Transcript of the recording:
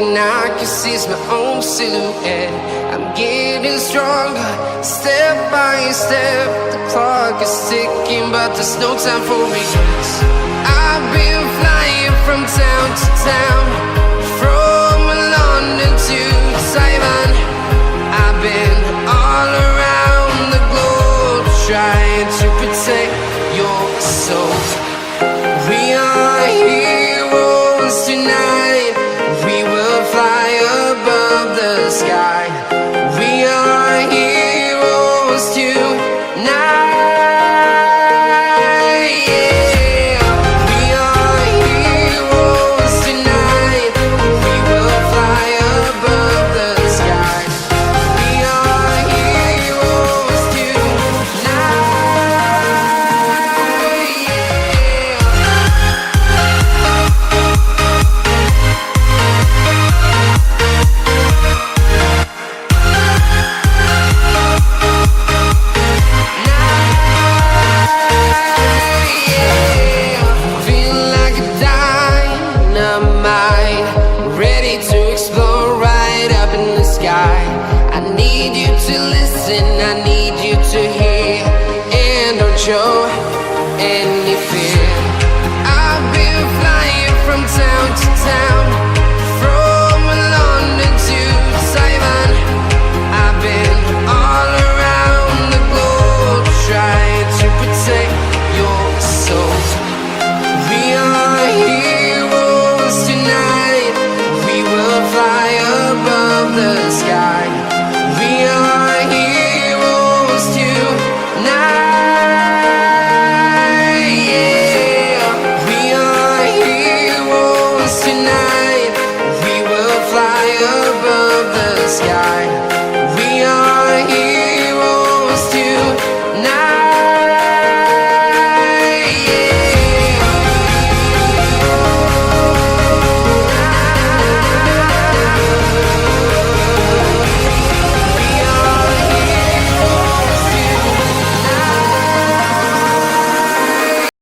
thing I can see is my own silhouette. I'm getting stronger, step by step. The clock is ticking, but there's no time for regrets. I've been flying from town to town, from London to Taiwan. I've been all around the globe, trying to protect your soul. We are heroes tonight. We will fly above the sky. We are heroes tonight. Yeah. We are heroes tonight. We will fly above the sky. We are heroes tonight. I need you to listen, I need you to hear, and don't show any fear. I've been flying from town to town, from London to Taiwan. I've been all around the globe, trying to protect your soul. We are heroes tonight. We will fly above the sky.